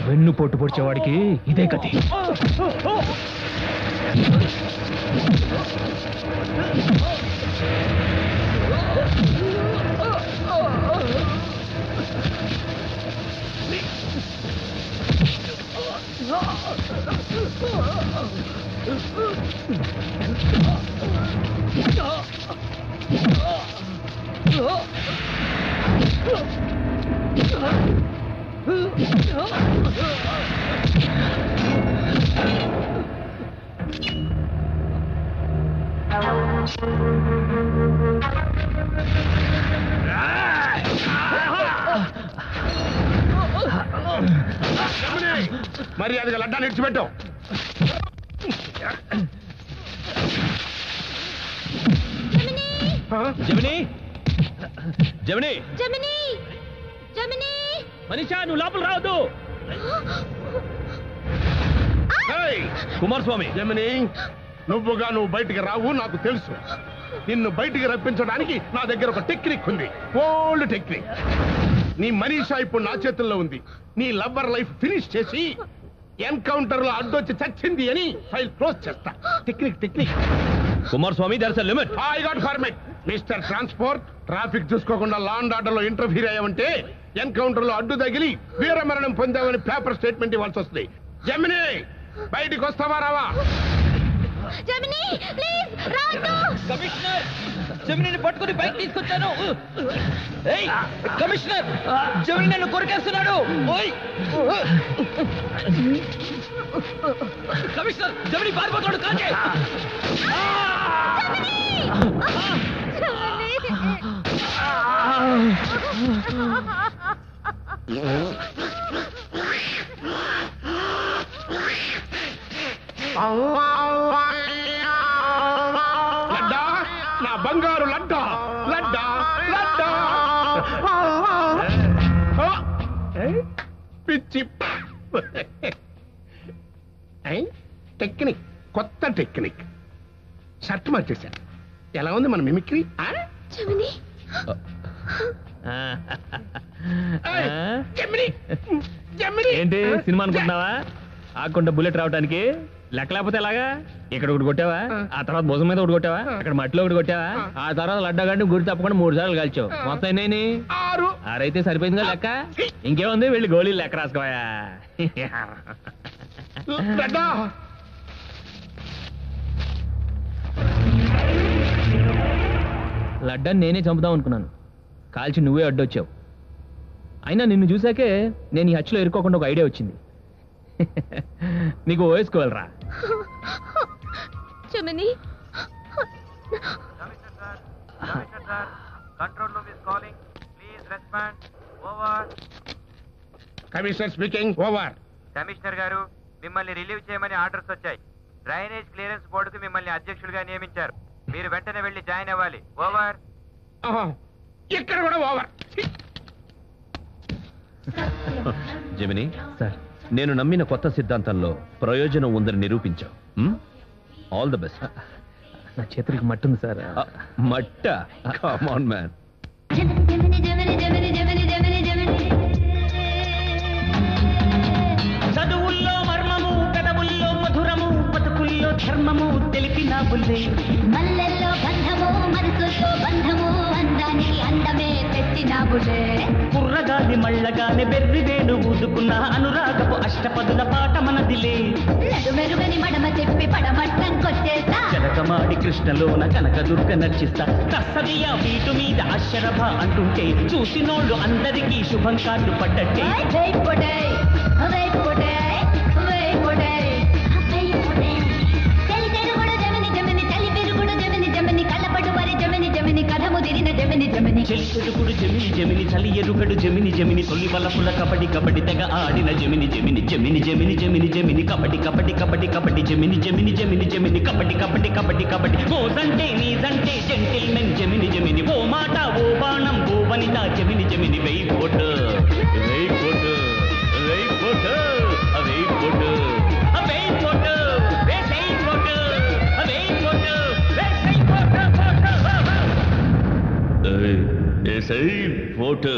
వెన్ను పొట్టు పొడిచేవాడికి ఇదే గతి. మర్యాదగా లడ్డాన్ని ఇచ్చిపెట్టు. జమిని, జమిని, జమిని, జమిని, మనీషా నువ్వు లోపల రావద్దు. కుమారస్వామి, జమిని నువ్వు బయటికి రావు నాకు తెలుసు. నిన్ను బయటికి రప్పించడానికి నా దగ్గర ఒక టెక్నిక్ ఉంది, ఓల్డ్ టెక్నిక్. నీ మనీషా ఇప్పుడు నా చేతుల్లో ఉంది. నీ లవ్వర్ లైఫ్ ఫినిష్ చేసి ఎన్కౌంటర్ లో అడ్డొచ్చి చచ్చింది అని ఫైల్ క్లోజ్ చేస్తా. Technique. Kumaraswamy, there is a limit. I got format. Mister transport, traffic చూసుకోకుండా లా అండ్ ఆర్డర్ లో ఇంటర్ఫీర్ అయ్యామంటే ఎన్కౌంటర్ లో అడ్డు తగిలి వీరమరణం పొందామని పేపర్ స్టేట్మెంట్ ఇవ్వాల్సి వస్తుంది. జమిని బయటికి వస్తావా రావా? జమిని ప్లీజ్ రావద్దు. కమిషనర్, జమినిని పట్టుకుని బైక్ తీసుకొచ్చాను. ఏయ్ కమిషనర్, జమిని నన్ను కొరికేస్తున్నాడు. ఓయ్ కమిషనర్, జమిని పారిపోతాడు. కాచే లడ్డా, నా బంగారు లడ్డా, లడ్డా, లడ్డా. పిచ్చి టెక్నిక్, కొత్త టెక్నిక్. షర్ట్ మార్చేశాను. ఎలా ఉంది మన మిమిక్రీ? జమిని, ఏంటి సినిమా అనుకుంటున్నావా? ఆకుండా బుల్లెట్ రావడానికి లెక్క లేకపోతే ఎలాగా? ఇక్కడ ఒకటి కొట్టావా, ఆ తర్వాత భుజం మీద ఒకటి కొట్టావా, అక్కడ మట్టిలో ఒకటి కొట్టావా, ఆ తర్వాత లడ్డగాడిని గురి తప్పకుండా 3 సార్లు కాల్చావు. మొత్తం ఎన్ని? 6. ఆరైతే సరిపోయిందిగా లెక్క. ఇంకేముంది, వెళ్ళి గోళీలు లెక్క రాసుకోయా. లడ్డాన్ని నేనే చంపుదాం అనుకున్నాను, కాల్చి నువ్వే అడ్డొచ్చావు. అయినా నిన్ను చూశాకే నేను ఈ హత్యలో ఇరుక్కోకుండా ఒక ఐడియా వచ్చింది. నీకు వేసుకోవాలరా. జమిని, కమిషనర్ స్పీకింగ్. ఓవర్. కమిషనర్ గారు, మిమ్మల్ని రిలీవ్ చేయమని ఆర్డర్స్ వచ్చాయి. డ్రైనేజ్ క్లియరెన్స్ బోర్డుకు మిమ్మల్ని అధ్యక్షుడిగా నియమించారు. మీరు వెంటనే వెళ్లి జాయిన్ అవ్వాలి. ఓవర్. ఇక్కడ కూడా ఓవర్. జమిని సార్, నేను నమ్మిన కొత్త సిద్ధాంతంలో ప్రయోజనం ఉందని నిరూపించావు. All the best. నా చేతులకు మట్టుంది sir. Matta, come on man. తెచ్చినావులే. మల్లెల్లో బంధము మనసుతో బంధము అందానికి అందమే తెచ్చినావులే. కుర్రగాలి మళ్ళగానే బెర్రి వేణు ఊదుకున్న అనురాగపు అష్టపదుల పాట మనదిలే. నడుమెరుగని మడమ చెప్పి పడమట్టంకొచ్చేస్తా. జలకమాడి కృష్ణలోన కనకదుర్గ నర్చిస్తా. కస్తదియా వీటు మీద అక్షరభ అంటుంటే చూసినోళ్ళు అందరికీ శుభం కార్డు పడ్డట్టే. వేయిపోటే, వేయిపోటే, వేయిపోటే, వేయిపోటే. చలి పెరుగుడు జమిని జమిని, చలి పెరుగుడు జమిని జమిని, కళ్ళపడు వరి జమిని జమిని, కథ ముదిరిన జమిని జమిని. చెలి పెరుగుడు జమిని జమిని, చలి ఎరుగడు జమిని జమిని, తొలి వలపుల కబడి కబడి తెగ ఆడిన జమిని జమిని జమిని జమిని జమిని జమిని, కబడి కబడి కబడి కబడి జమిని జమిని జమిని జమిని, కబడి కబడి కబడి కబడి. ఓదంటే నీదంటే జెంటిల్మెన్ జమిని జమిని, ఓ మాట ఓ బాణం ఓ వనిత జమిని జమిని. వెయ్యి ఫోటో వెయ్యి ఫోటో వెయ్యి ఫోటో వెయ్యి ఫోటో వెయ్యి ఫోటో వెయ్యి ఫోటో వెయ్యి ఫోటో వెయ్యి ఫోటో ఫోటో. ఏసై ఫోటో.